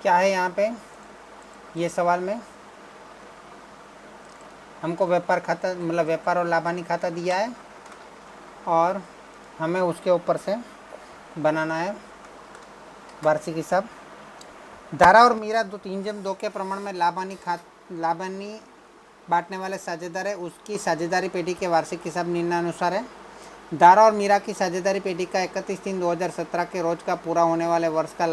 क्या है यहाँ पे ये सवाल में, हमको व्यापार खाता मतलब व्यापार और लाभानी खाता दिया है और हमें उसके ऊपर से बनाना है वार्षिक हिसाब। धारा और मीरा 3/2 के प्रमाण में लाभानी बांटने वाले साझेदार है, उसकी साझेदारी पेटी के वार्षिक हिसाब निम्नानुसार है। धारा और मीरा की साझेदारी पेटी का 31/3/2017 के रोज का पूरा होने वाले वर्ष का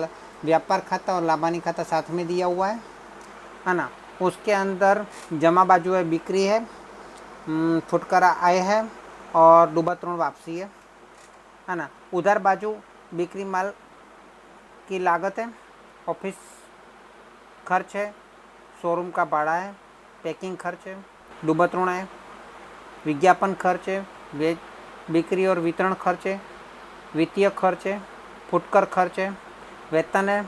व्यापार खाता और लाभानी खाता साथ में दिया हुआ है ना। उसके अंदर जमा बाजू है बिक्री है, फुटकरा आय है और डूबत ऋण वापसी है ना। उधार बाजू बिक्री माल की लागत है, ऑफिस खर्च है, शोरूम का भाड़ा है, पैकिंग खर्च है, डूबत ऋण है, विज्ञापन खर्च है, बिक्री और वितरण खर्च है, वित्तीय खर्च है, फुटकर खर्च है, वेतन है,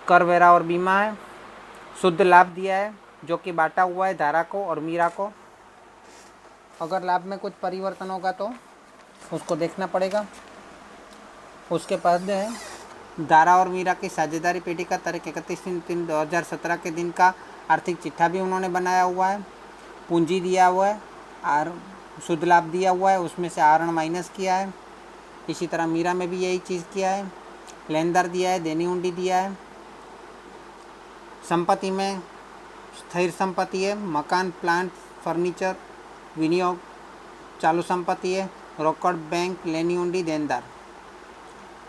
कर वेरा और बीमा है, शुद्ध लाभ दिया है जो कि बांटा हुआ है धारा को और मीरा को। अगर लाभ में कुछ परिवर्तन होगा तो उसको देखना पड़ेगा। उसके पास जो है धारा और मीरा की साझेदारी पेटी का तारीख 31/3/2017 के दिन का आर्थिक चिट्ठा भी उन्होंने बनाया हुआ है, पूंजी दिया हुआ है और शुद्ध लाभ दिया हुआ है, उसमें से आहरण माइनस किया है। इसी तरह मीरा में भी यही चीज़ किया है, लेनदार दिया है, देनी हुंडी दिया है। संपत्ति में स्थिर संपत्ति है, मकान, प्लांट, फर्नीचर, विनियोग, चालू संपत्ति है, रोकड़, बैंक, लेनी हुंडी, देनदार।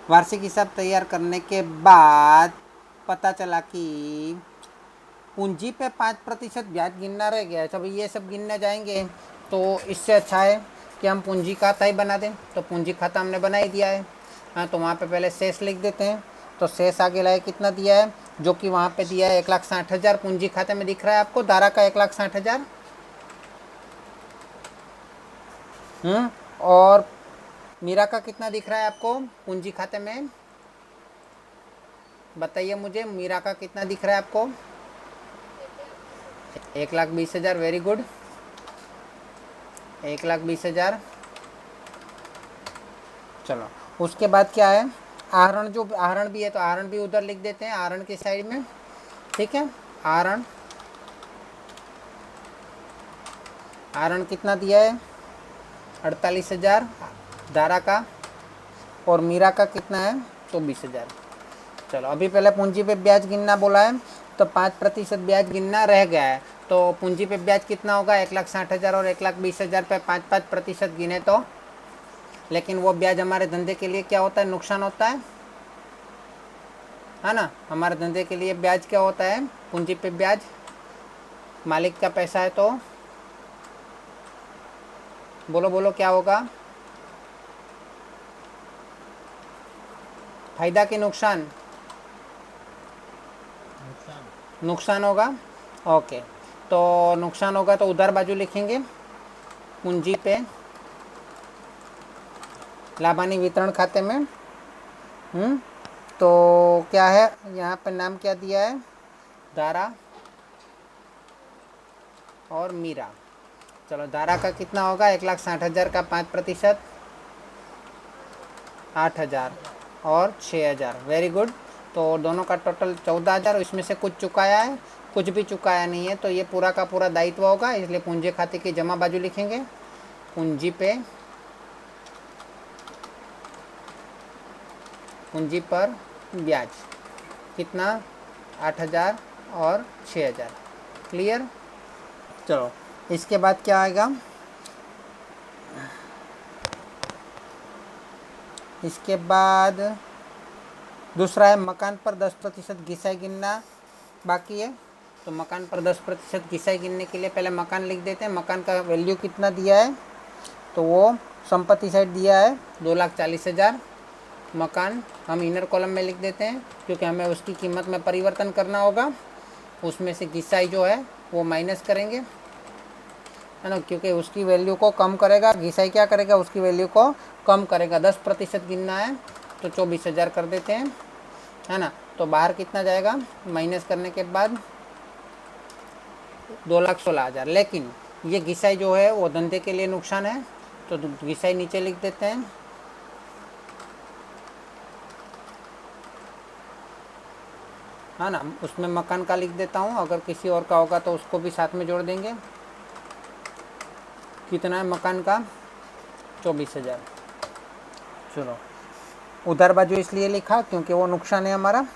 वार्षिक हिसाब तैयार करने के बाद पता चला कि पूंजी पे 5% ब्याज गिनना रह गया है। जब ये सब गिनने जाएंगे तो इससे अच्छा है कि हम पूंजी खाता ही बना दें। तो पूंजी खाता हमने बना ही दिया है। हाँ, तो वहाँ पे पहले शेष लिख देते हैं। तो शेष आगे लाए कितना दिया है, जो कि वहाँ पे दिया है 1,60,000 पूंजी खाते में दिख रहा है आपको, धारा का 1,60,000। और मीरा का कितना दिख रहा है आपको पूंजी खाते में, बताइए मुझे, मीरा का कितना दिख रहा है आपको? 1,20,000। Very good, 1,20,000। चलो, उसके बाद क्या है, आहरण, जो आहरण भी है तो आहरण भी उधर लिख देते हैं, आहरण की साइड में। ठीक है, आहरण कितना दिया है? 48,000 धारा का, और मीरा का कितना है? तो 20,000। चलो, अभी पहले पूंजी पे ब्याज गिनना बोला है तो 5% ब्याज गिनना रह गया है। तो पूंजी पे ब्याज कितना होगा? 1,60,000 और 1,20,000 पे 5% गिने तो, लेकिन वो ब्याज हमारे धंधे के लिए क्या होता है? नुकसान होता है ना। हमारे धंधे के लिए ब्याज क्या होता है? पूंजी पे ब्याज मालिक का पैसा है तो बोलो बोलो क्या होगा? फायदा कि नुकसान? नुकसान होगा। ओके, तो नुकसान होगा तो उधर बाजू लिखेंगे पूंजी पे लाभानी वितरण खाते में। तो क्या है यहाँ पे, नाम क्या दिया है? धारा और मीरा। चलो, धारा का कितना होगा? 1,60,000 का 5%, 8,000 और 6,000। Very good. तो दोनों का टोटल 14,000। इसमें से कुछ चुकाया है, कुछ भी चुकाया नहीं है, तो ये पूरा का पूरा दायित्व होगा, इसलिए पूंजी खाते की जमा बाजू लिखेंगे। पूंजी पे, पूंजी पर ब्याज कितना? 8,000 और 6,000। क्लियर? चलो, इसके बाद क्या आएगा? इसके बाद दूसरा है मकान पर 10% घिसाई गिनना बाकी है। तो मकान पर 10% घिसाई गिनने के लिए पहले मकान लिख देते हैं। मकान का वैल्यू कितना दिया है? तो वो संपत्ति साइड दिया है 2,40,000। मकान हम इनर कॉलम में लिख देते हैं क्योंकि हमें उसकी कीमत में परिवर्तन करना होगा। उसमें से घिसाई जो है वो माइनस करेंगे, है ना, क्योंकि उसकी वैल्यू को कम करेगा। घिसाई क्या करेगा? उसकी वैल्यू को कम करेगा। 10% गिनना है तो 24,000 कर देते हैं, है ना। तो बाहर कितना जाएगा माइनस करने के बाद? 2,16,000। लेकिन ये घिसाई जो है वो धंधे के लिए नुकसान है, तो घिसाई नीचे लिख देते हैं। है ना। उसमें मकान का लिख देता हूँ, अगर किसी और का होगा तो उसको भी साथ में जोड़ देंगे। कितना है मकान का? 24,000। चलो, उधर बाजू इसलिए लिखा क्योंकि वो नुकसान है हमारा।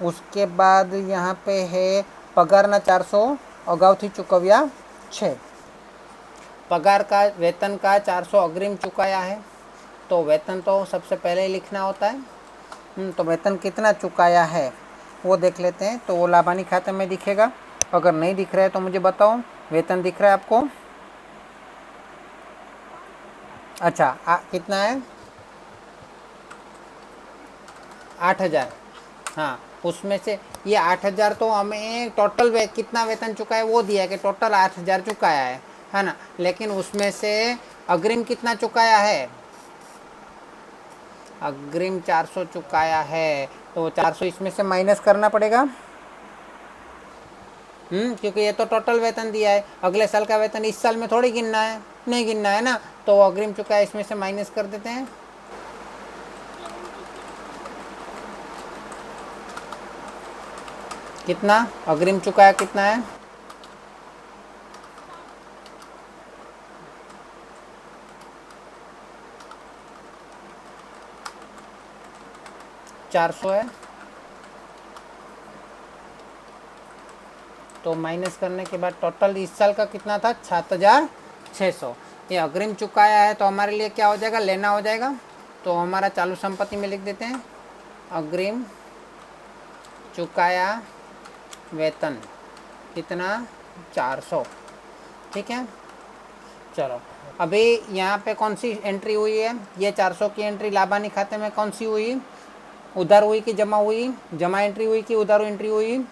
उसके बाद यहाँ पे है पगारना 400, अगाऊ थी चुकव्या 6। पगार का, वेतन का 400 अग्रिम चुकाया है, तो वेतन तो सबसे पहले ही लिखना होता है। तो वेतन कितना चुकाया है वो देख लेते हैं। तो वो लाभानी खाते में दिखेगा। अगर नहीं दिख रहा है तो मुझे बताओ। वेतन दिख रहा है आपको? अच्छा, कितना है? 8,000। हाँ, उसमें से ये 8,000 तो हमें टोटल कितना वेतन चुका है वो दिया है कि टोटल 8,000 चुकाया है ना। लेकिन उसमें से अग्रिम कितना चुकाया है? अग्रिम 400 चुकाया है, तो 400 इसमें से माइनस करना पड़ेगा। क्योंकि ये तो टोटल वेतन दिया है, अगले साल का वेतन इस साल में थोड़ी गिनना है, नहीं गिनना है ना। तो अग्रिम चुकाया इसमें से माइनस कर देते हैं। कितना अग्रिम चुकाया, कितना है? 400 है, तो माइनस करने के बाद टोटल इस साल का कितना था? 7,600। ये अग्रिम चुकाया है तो हमारे लिए क्या हो जाएगा? लेना हो जाएगा। तो हमारा चालू संपत्ति में लिख देते हैं अग्रिम चुकाया वेतन कितना? 400। ठीक है। चलो, अभी यहाँ पे कौन सी एंट्री हुई है? ये 400 की एंट्री लाभानी खाते में कौन सी हुई? उधार हुई कि जमा हुई? जमा एंट्री हुई कि उधार एंट्री हुई?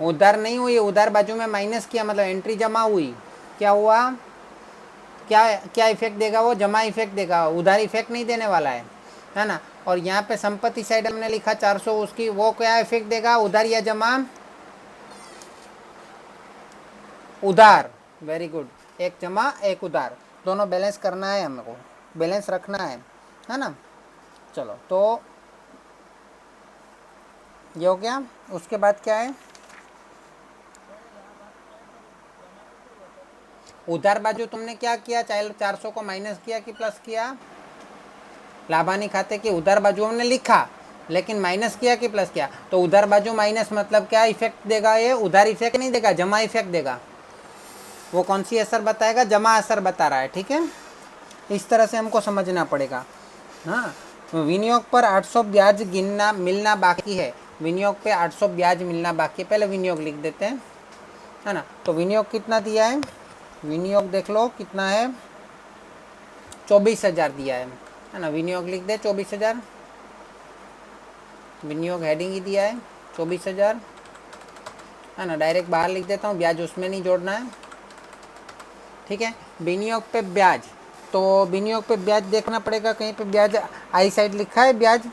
उधार नहीं हुई, उधार बाजू में माइनस किया, मतलब एंट्री जमा हुई। क्या हुआ? क्या क्या इफेक्ट देगा वो? जमा इफेक्ट देगा, उधार इफेक्ट नहीं देने वाला है ना। और यहाँ पे संपत्ति साइड हमने लिखा 400, उसकी वो क्या इफेक्ट देगा? उधार या जमा? उधार। Very good. एक जमा एक उधार, दोनों बैलेंस करना है हमको, बैलेंस रखना है ना। चलो, तो ये हो गया। उसके बाद क्या है? उधार बाजू तुमने क्या किया? चाहे 400 को माइनस किया कि प्लस किया? लाभानी खाते की उधार बाजू हमने लिखा, लेकिन माइनस किया कि प्लस किया? तो उधार बाजू माइनस मतलब क्या इफेक्ट देगा? ये उधार इफेक्ट नहीं देगा, जमा इफेक्ट देगा। वो कौन सी असर बताएगा? जमा असर बता रहा है। ठीक है, इस तरह से हमको समझना पड़ेगा। हाँ, विनियोग पर 800 ब्याज गिनना मिलना बाकी है। विनियोग पे 800 ब्याज मिलना बाकी है, पहले विनियोग लिख देते हैं, है ना। तो विनियोग कितना दिया है? विनियोग देख लो कितना है? 24,000 दिया है ना। विनियोग लिख दे 24,000। विनियोग हेडिंग ही दिया है 24,000, है ना। डायरेक्ट बाहर लिख देता हूँ, ब्याज उसमें नहीं जोड़ना है। ठीक है। विनियोग पे ब्याज, तो विनियोग पे ब्याज देखना पड़ेगा, कहीं पे ब्याज आई साइड लिखा है? ब्याज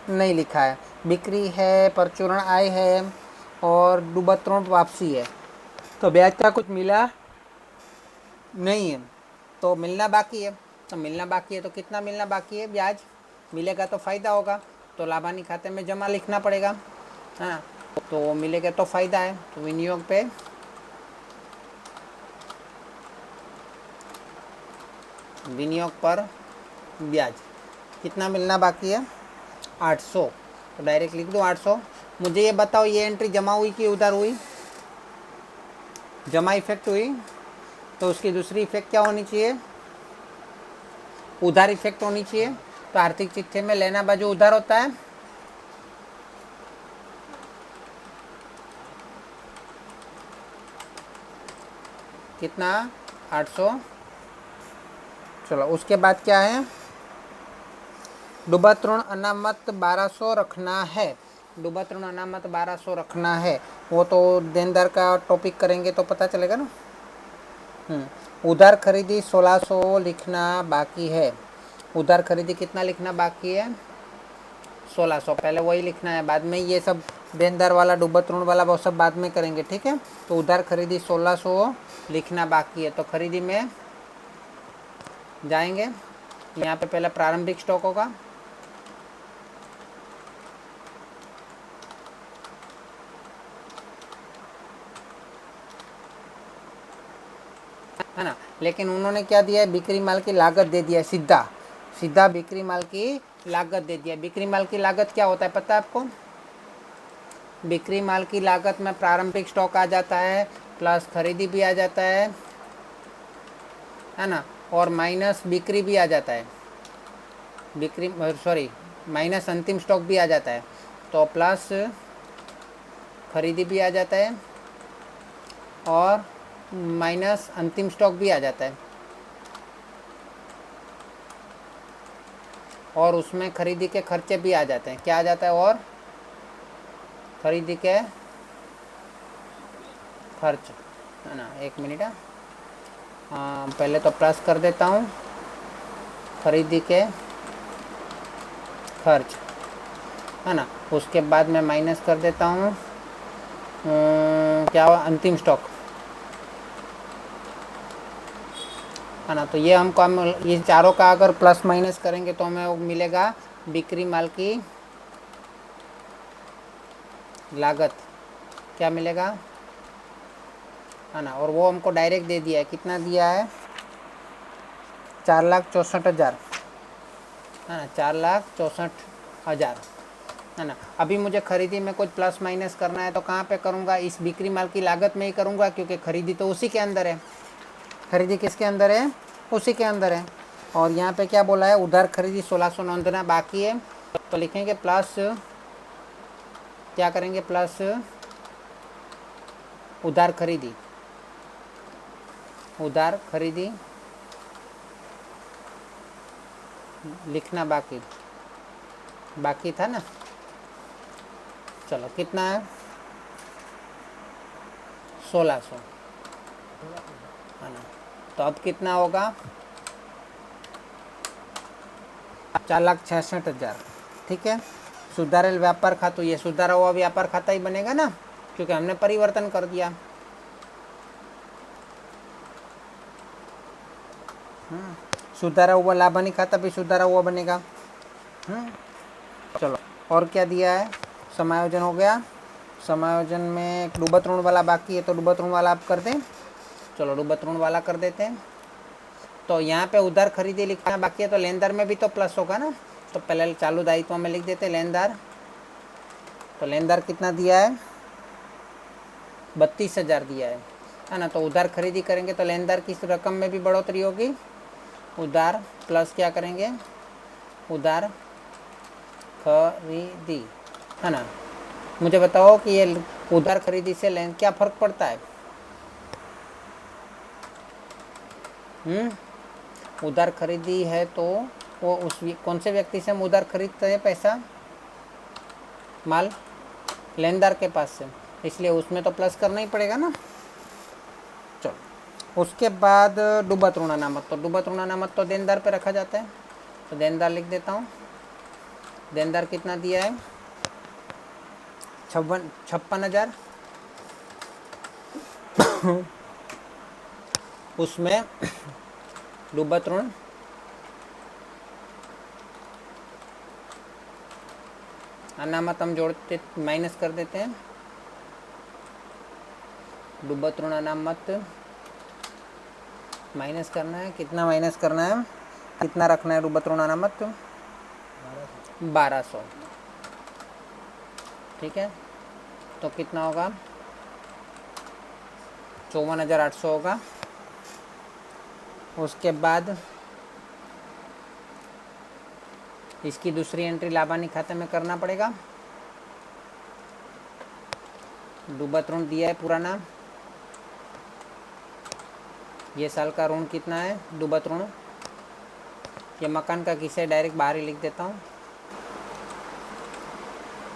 नहीं लिखा है। बिक्री है, परचूरण आय है और डूबतरण वापसी है, तो ब्याज का कुछ मिला नहीं है, तो मिलना बाकी है। तो मिलना बाकी है तो कितना मिलना बाकी है? ब्याज मिलेगा तो फ़ायदा होगा, तो लाभानी खाते में जमा लिखना पड़ेगा, हाँ। तो मिलेगा तो फ़ायदा है, तो विनियोग पे विनियोग पर ब्याज कितना मिलना बाकी है? 800। तो डायरेक्ट लिख दो 800। मुझे ये बताओ, ये एंट्री जमा हुई कि उधार हुई? जमा इफेक्ट हुई, तो उसकी दूसरी इफेक्ट क्या होनी चाहिए? उधार इफेक्ट होनी चाहिए। तो आर्थिक चिट्ठे में लेना बाजू उधार होता है। कितना? 800। चलो, उसके बाद क्या है? डूबत ऋण अनामत 1200 रखना है। डूबत ऋण अनामत 1200 रखना है, वो तो देनदार का टॉपिक करेंगे तो पता चलेगा ना। उधार खरीदी 1600 लिखना बाकी है। उधार खरीदी कितना लिखना बाकी है? 1600। पहले वही लिखना है, बाद में ये सब देनदार वाला डूबत ऋण वाला वो सब बाद में करेंगे। ठीक है। तो उधार खरीदी 1600 लिखना बाकी है, तो खरीदी में जाएंगे, यहाँ पे पहले प्रारंभिक स्टॉक होगा, है ना। लेकिन उन्होंने क्या दिया है, बिक्री माल की लागत दे दिया है, सीधा सीधा बिक्री माल की लागत दे दिया। बिक्री माल की लागत क्या होता है पता है आपको? बिक्री माल की लागत में प्रारंभिक स्टॉक आ जाता है, प्लस खरीदी भी आ जाता है ना, और माइनस बिक्री भी आ जाता है, बिक्री सॉरी माइनस अंतिम स्टॉक भी आ जाता है, तो प्लस खरीदी भी आ जाता है और माइनस अंतिम स्टॉक भी आ जाता है, और उसमें खरीदी के खर्चे भी आ जाते हैं। क्या आ जाता है? और खरीदी के खर्च, है ना। एक मिनट है, पहले तो प्लस कर देता हूँ, खरीदी के खर्च, है ना। उसके बाद मैं माइनस कर देता हूँ क्या हुआ, अंतिम स्टॉक, है ना। तो ये हमको हम ये चारों का अगर प्लस माइनस करेंगे तो हमें मिलेगा बिक्री माल की लागत। क्या मिलेगा, है ना। और वो हमको डायरेक्ट दे दिया है, कितना दिया है? 4,64,000, है ना, 4,64,000, है ना। अभी मुझे खरीदी में कुछ प्लस माइनस करना है तो कहाँ पे करूँगा? इस बिक्री माल की लागत में ही करूँगा, क्योंकि खरीदी तो उसी के अंदर है। खरीदी किसके अंदर है? उसी के अंदर है। और यहाँ पे क्या बोला है? उधार खरीदी 1,600 नोंदना बाकी है, तो लिखेंगे प्लस, क्या करेंगे? प्लस उधार खरीदी, उधार खरीदी लिखना बाकी, बाकी था ना। चलो कितना है? 1,600, है ना। तो अब कितना होगा? 4,66,000, ठीक है। सुधारेल व्यापार खातु, ये सुधारा हुआ व्यापार खाता ही बनेगा ना, क्योंकि हमने परिवर्तन कर दिया। सुधारा हुआ लाभानी खाता भी सुधारा हुआ बनेगा। चलो, और क्या दिया है? समायोजन हो गया। समायोजन में डूबत ऋण वाला बाकी है, तो डूबत ऋण वाला आप कर दें। चलो डूबत ऋण वाला कर देते हैं। तो यहाँ पे उधार खरीदी लिखना बाकी है, तो लेनदार में भी तो प्लस होगा ना। तो पहले चालू दायित्व में लिख देते हैं लेनदार। तो लेनदार कितना दिया है? 32,000 दिया है ना। तो उधार खरीदी करेंगे तो लेनदार की रकम में भी बढ़ोतरी होगी। उधार प्लस क्या करेंगे? उधार खरीदी, है ना। मुझे बताओ कि ये उधार खरीदी से लेन क्या फ़र्क पड़ता है? उधार खरीदी है तो वो उस कौन से व्यक्ति से हम उधार खरीदते हैं पैसा, माल? लेनदार के पास से, इसलिए उसमें तो प्लस करना ही पड़ेगा ना। चलो उसके बाद डूबत ऋण अनामत, तो डूबत ऋण अनामत तो देनदार पे रखा जाता है, तो देनदार लिख देता हूँ। देनदार कितना दिया है? 56,000। उसमें डूबत ऋण अनामत हम जोड़ते माइनस कर देते हैं। डूबत ऋण अनामत माइनस करना है, कितना माइनस करना है, कितना रखना है डूबत ऋण अनामत? 1,200, ठीक है। तो कितना होगा? 54,800 होगा। उसके बाद इसकी दूसरी एंट्री लाभानी खाते में करना पड़ेगा। डूबत ऋण दिया है पुराना, ये साल का ऋण कितना है? डूबत ऋण, ये मकान का किसे डायरेक्ट बाहर ही लिख देता हूँ।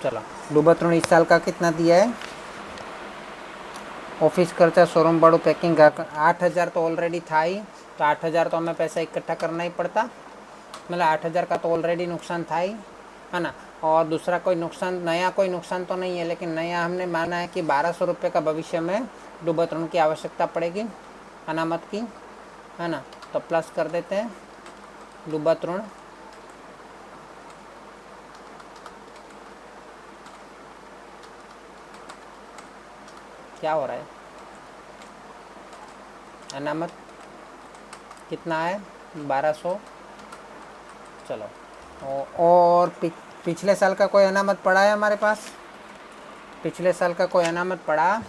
चलो डूबत ऋण इस साल का कितना दिया है? ऑफिस खर्चा, शोरूम भाड़ू, पैकिंग, 8,000 तो ऑलरेडी था ही, तो 8,000 तो हमें पैसा इकट्ठा करना ही पड़ता, मतलब 8,000 का तो ऑलरेडी नुकसान था ही, है ना। और दूसरा कोई नुकसान, नया कोई नुकसान तो नहीं है, लेकिन नया हमने माना है कि 1,200 रुपये का भविष्य में डूबत ऋण की आवश्यकता पड़ेगी, अनामत की, है ना। तो प्लस कर देते हैं डूबत ऋण, क्या हो रहा है? अनामत कितना है 1200। चलो और पिछले साल का कोई अनामत पड़ा है हमारे पास? पिछले साल का कोई अनामत पड़ा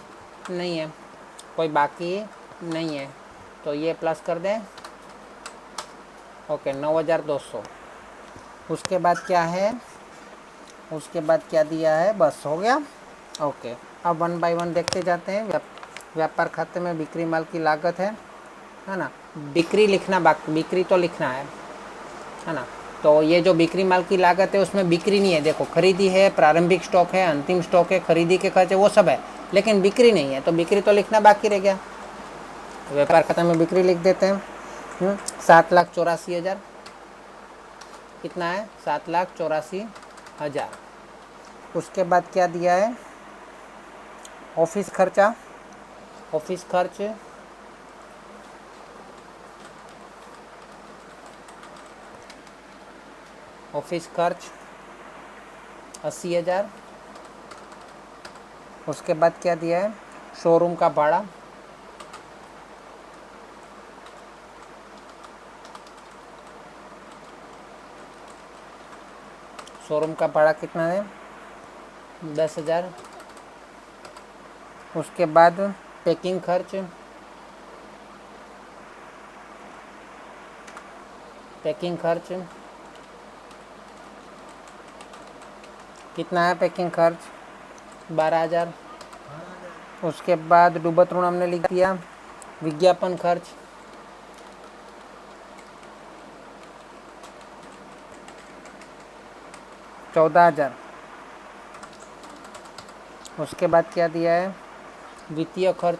नहीं है, कोई बाकी नहीं है, तो ये प्लस कर दें। ओके 9200। उसके बाद क्या है, उसके बाद क्या दिया है, बस हो गया। ओके अब 1 बाय 1 देखते जाते हैं। व्यापार खाते में बिक्री माल की लागत है ना, बिक्री लिखना बाकी, बिक्री तो लिखना है ना। तो ये जो बिक्री माल की लागत है उसमें बिक्री नहीं है, देखो खरीदी है, प्रारंभिक स्टॉक है, अंतिम स्टॉक है, खरीदी के खर्चे वो सब है, लेकिन बिक्री नहीं है, तो बिक्री तो लिखना बाकी रह गया। व्यापार खाता में बिक्री लिख देते हैं 7,84,000। कितना है 7,84,000। उसके बाद क्या दिया है, ऑफिस खर्चा। ऑफिस खर्च ऑफिस खर्च 80,000। उसके बाद क्या दिया है, शोरूम का भाड़ा। शोरूम का भाड़ा कितना है 10,000। उसके बाद पैकिंग खर्च, पैकिंग खर्च कितना है, पैकिंग खर्च 12,000। उसके बाद डूबत ऋण हमने लिख दिया। विज्ञापन खर्च 14,000। उसके बाद क्या दिया है, वित्तीय खर्च।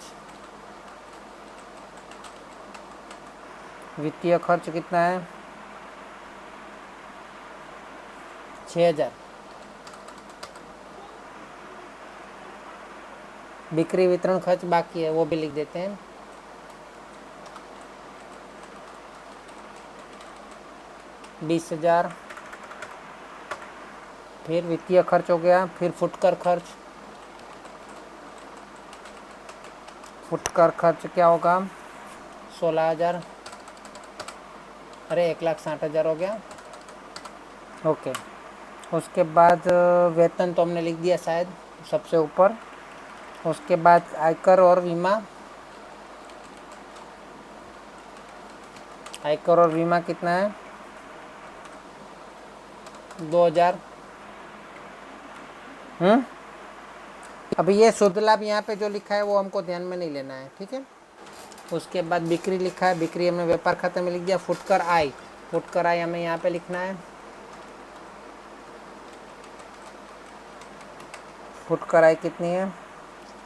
वित्तीय खर्च कितना है 6,000। बिक्री वितरण खर्च बाकी है, वो भी लिख देते हैं। बीस 20,000। फिर वित्तीय खर्च हो गया, फिर फुटकर खर्च। फुटकर खर्च क्या होगा 16,000। अरे 1,60,000 हो गया। ओके उसके बाद वेतन तो हमने लिख दिया शायद सबसे ऊपर। उसके बाद आयकर और बीमा। आयकर और बीमा कितना है 2,000। अभी ये शुद्ध लाभ यहाँ पे जो लिखा है वो हमको ध्यान में नहीं लेना है, ठीक है। उसके बाद बिक्री लिखा है, बिक्री हमने व्यापार खाते में लिख दिया। फुटकर आय, फुटकर आय हमें यहाँ पे लिखना है। फुटकर आय कितनी है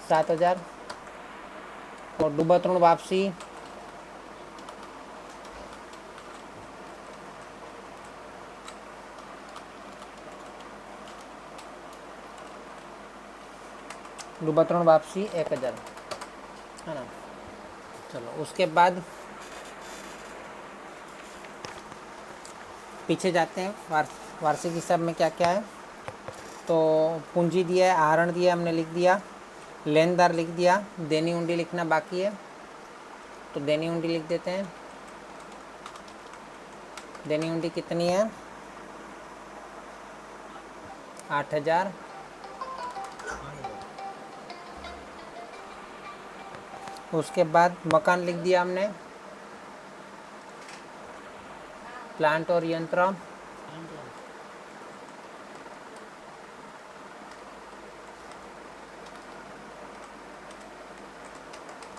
7,000। और डूबत ऋण वापसी डूबत ऋण वापसी 1,000 है ना। चलो उसके बाद पीछे जाते हैं, वार्षिक हिसाब में क्या क्या है। तो पूंजी दिया है, आहरण दिया हमने लिख दिया, लेनदार लिख दिया, देनी हुंडी लिखना बाकी है, तो देनी हुंडी लिख देते हैं। देनी हुंडी कितनी है 8,000। उसके बाद मकान लिख दिया हमने, प्लांट और यंत्र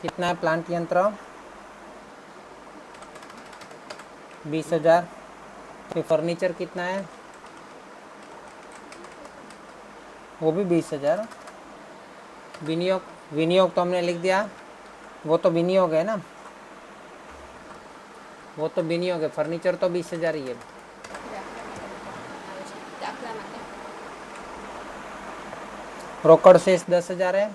कितना है, प्लांट यंत्र 20,000। फिर फर्नीचर कितना है वो भी 20,000। विनियोग, विनियोग तो हमने लिख दिया, वो तो विनियोग है ना, वो तो विनियोग है। फर्नीचर तो 20,000 ही है। रोकड़ शेष 10,000 है।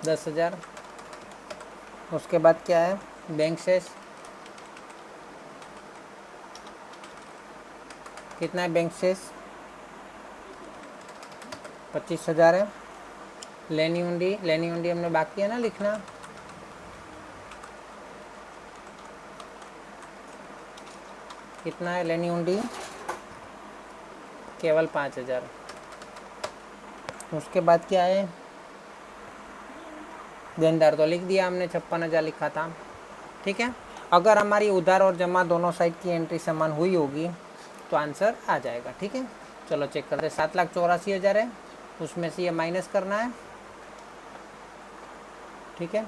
दस 10,000। उसके बाद क्या है, बैंक शेष कितना है, बैंक शेष 25,000 है। लेनी हुंडी हमने बाकी है ना लिखना। कितना है लेनी हुंडी? केवल 5,000। उसके बाद क्या है? देनदार तो लिख दिया हमने, 56,000 लिखा था। ठीक है, अगर हमारी उधार और जमा दोनों साइड की एंट्री समान हुई होगी तो आंसर आ जाएगा। ठीक है, चलो चेक करते हैं। 7,84,000 है, उसमें से ये माइनस करना है। ठीक है,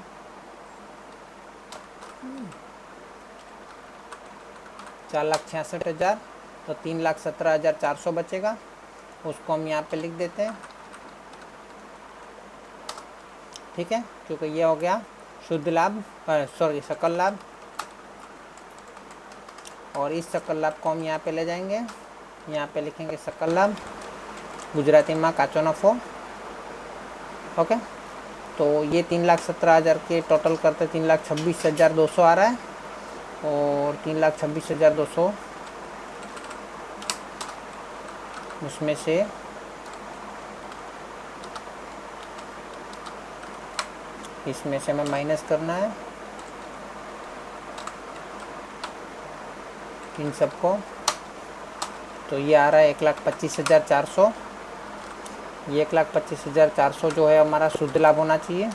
4,66,000, तो 3,17,400 बचेगा, उसको हम यहाँ पे लिख देते हैं। ठीक है, क्योंकि ये हो गया शुद्ध लाभ, सॉरी सकल लाभ, और इस सकल लाभ को हम यहाँ पे ले जाएंगे, यहाँ पे लिखेंगे सकल लाभ, गुजराती में काचो नफो। ओके, तो ये 3,17,000 के टोटल करते 3,26,200 आ रहा है, और 3,26,200 उसमें से इसमें से हमें माइनस करना है इन सबको। तो ये आ रहा है 1,25,400। ये 1,25,400 जो है हमारा शुद्ध लाभ होना चाहिए।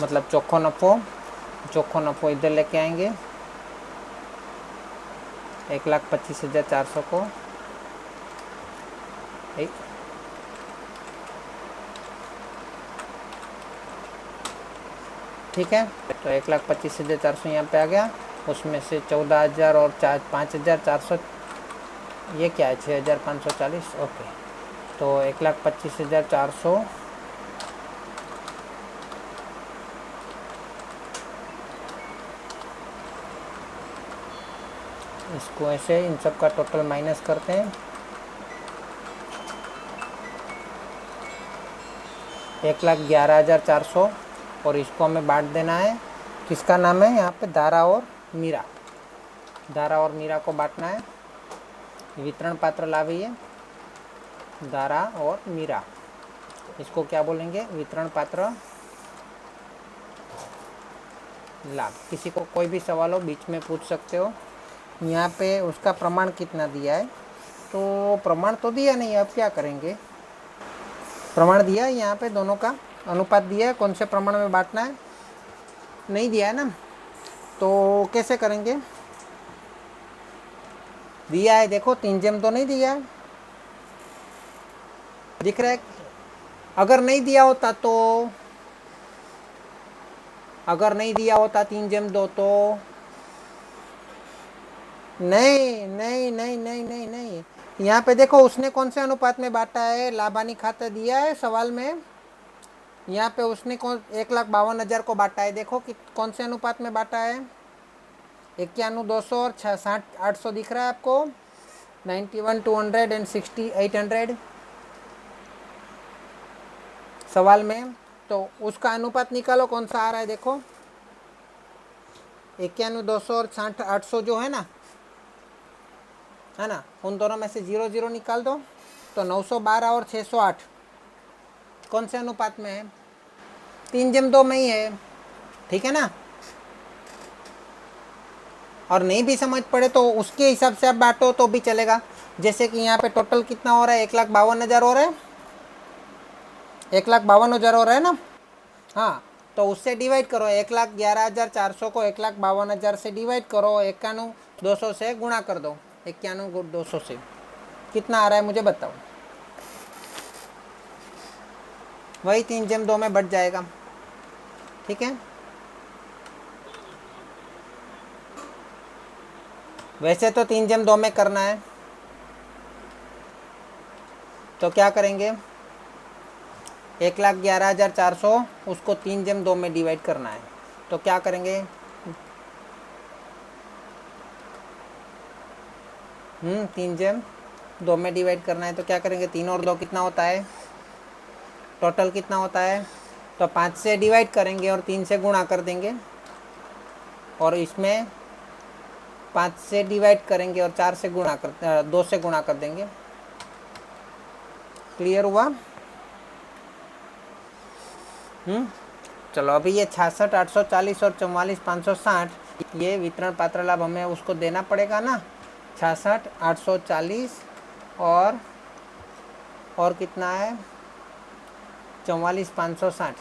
मतलब चोखो नफो इधर लेके आएंगे, 1,25,400 को ठीक है, तो 1,25,400 यहाँ पे आ गया। उसमें से 14,000 और 5,400, ये क्या है 6,540। ओके, तो 1,25,400 इसको ऐसे इन सब का टोटल माइनस करते हैं। 1,11,400, और इसको हमें बांट देना है। किसका नाम है यहाँ पे? दारा और मीरा। दारा और मीरा को बांटना है। वितरण पात्र लाभ है, दारा और मीरा, इसको क्या बोलेंगे? वितरण पात्र लाभ। किसी को कोई भी सवाल हो बीच में पूछ सकते हो। यहाँ पे उसका प्रमाण कितना दिया है? तो प्रमाण तो दिया नहीं, अब क्या करेंगे? प्रमाण दिया है यहाँ पे, दोनों का अनुपात दिया है, कौन से प्रमाण में बांटना है नहीं दिया है ना, तो कैसे करेंगे? दिया है, देखो 3 तो नहीं दिया है, दिख रहा है। अगर नहीं दिया होता तो, अगर नहीं दिया होता 3:2 तो नहीं नहीं नहीं नहीं नहीं नहीं, यहाँ पे देखो उसने कौन से अनुपात में बांटा है? लाभानी खाता दिया है सवाल में, यहाँ पे उसने कौन 1,52,000 को बांटा है। देखो कि कौन से अनुपात में बांटा है? 91,200 और 60,800 दिख रहा है आपको, 91,200 एंड 60,800 सवाल में। तो उसका अनुपात निकालो कौन सा आ रहा है। देखो 91,200 और 60,800 जो है ना, उन दोनों में से 0 निकाल दो, तो 912 और 608 कौन से अनुपात में है? 3:2 में ही है। ठीक है ना, और नहीं भी समझ पड़े तो उसके हिसाब से आप बांटो तो भी चलेगा। जैसे कि यहाँ पे टोटल कितना हो रहा है? 1,52,000 हो रहा है, 1,52,000 हो रहा है ना। हाँ, तो उससे डिवाइड करो, 1,11,400 को 1,52,000 से डिवाइड करो, 91,200 से गुणा कर दो, 91,200 से कितना आ रहा है मुझे बताओ। वही 3:2 में बढ़ जाएगा। ठीक है, वैसे तो 3:2 में करना है, तो क्या करेंगे? 1,11,400 उसको 3:2 में डिवाइड करना है, तो क्या करेंगे? 3:2 में डिवाइड करना है, तो क्या करेंगे? 3 और 2 कितना होता है? टोटल कितना होता है? तो 5 से डिवाइड करेंगे और 3 से गुणा कर देंगे, और इसमें 5 से डिवाइड करेंगे और 4 से गुणा कर 2 से गुणा कर देंगे। क्लियर हुआ? चलो अभी ये 66 840 और 44 560 ये वितरण पात्र लाभ हमें उसको देना पड़ेगा ना। 66 840 और कितना है 44 560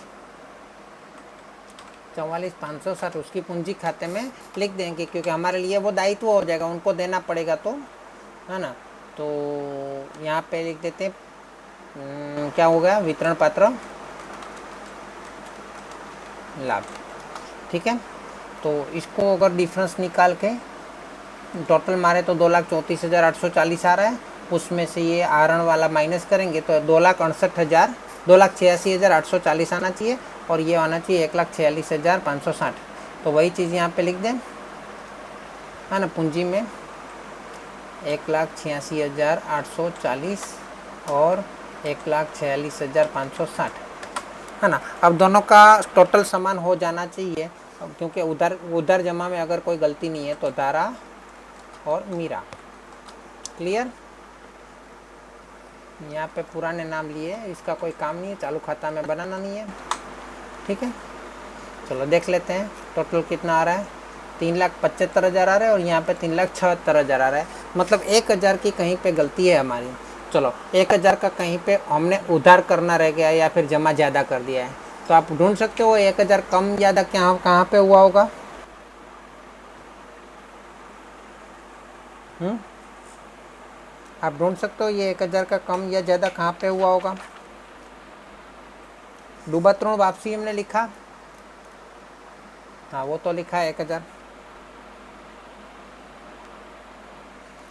44 560 उसकी पूंजी खाते में लिख देंगे, क्योंकि हमारे लिए वो दायित्व हो जाएगा, उनको देना पड़ेगा तो, है ना। तो यहाँ पे लिख देते हैं क्या हो गया वितरण पात्र लाभ। ठीक है, तो इसको अगर डिफरेंस निकाल के टोटल मारे तो 2,34,840 आ रहा है। उसमें से ये आहरण वाला माइनस करेंगे तो 2,86,840 आना चाहिए और ये आना चाहिए 1,46,560। तो वही चीज़ यहाँ पे लिख दें, है ना। पूंजी में 1,86,840 और 1,46,560, है ना। अब दोनों का टोटल समान हो जाना चाहिए, क्योंकि उधर जमा में अगर कोई गलती नहीं है तो दारा और मीरा। क्लियर? यहाँ पे पुराने नाम लिए, इसका कोई काम नहीं है, चालू खाता में बनाना नहीं है। ठीक है, चलो देख लेते हैं टोटल कितना आ रहा है। 3,75,000 आ रहा है और यहाँ पे 3,76,000 आ रहा है। मतलब 1,000 की कहीं पे गलती है हमारी। चलो 1,000 का कहीं पे हमने उधार करना रह गया या फिर जमा ज़्यादा कर दिया है, तो आप ढूंढ सकते हो 1,000 कम ज़्यादा कहाँ पे हुआ होगा। आप ढूंढ सकते हो ये 1,000 का कम या ज़्यादा कहाँ पे हुआ होगा। डूबत ऋण वापसी हमने लिखा, हाँ वो तो लिखा है 1,000।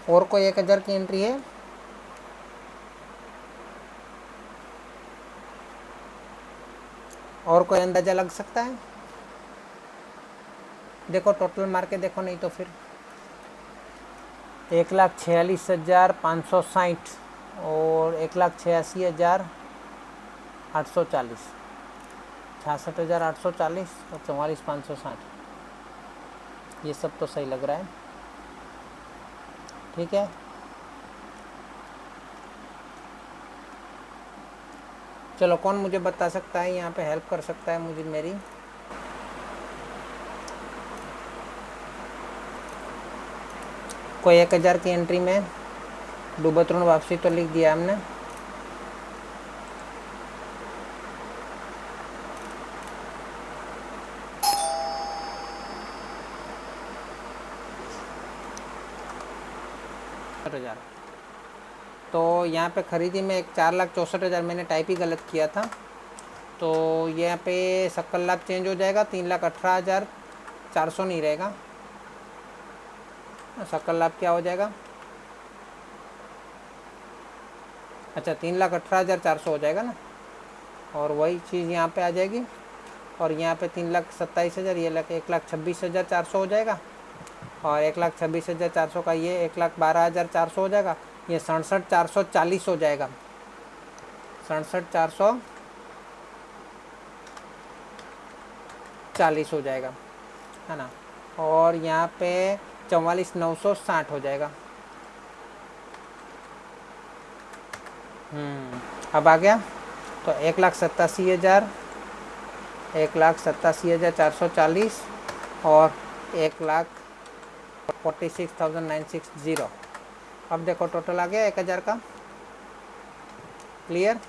और कोई 1,000 की एंट्री है? और कोई अंदाजा लग सकता है? देखो टोटल मार के देखो, नहीं तो फिर 1,46,560 और 1,86,840, 66,840 और 44,560, ये सब तो सही लग रहा है। ठीक है, चलो कौन मुझे बता सकता है, यहाँ पे हेल्प कर सकता है मुझे मेरी? कोई 1,000 की एंट्री में डूबत ऋण वापसी तो लिख दिया हमने। तो यहाँ पे खरीदी में 4,64,000 मैंने टाइप ही गलत किया था, तो यहाँ पे सकल लाभ चेंज हो जाएगा, 3,18,400 नहीं रहेगा। सकल लाभ क्या हो जाएगा? अच्छा 3,18,400 हो जाएगा ना, और वही चीज़ यहाँ पे आ जाएगी। और यहाँ पे 3,27,000, ये 1,26,400 हो जाएगा, और 1,26,400 का ये 1,12,400 हो जाएगा, ये 67,440 हो जाएगा, 67,440 हो जाएगा, है ना। और यहाँ पे 44,960 हो जाएगा। अब आ गया, तो 1,87,000, 1,87,440 और 1,46,960। अब देखो टोटल आ गया 1,000 का। क्लियर?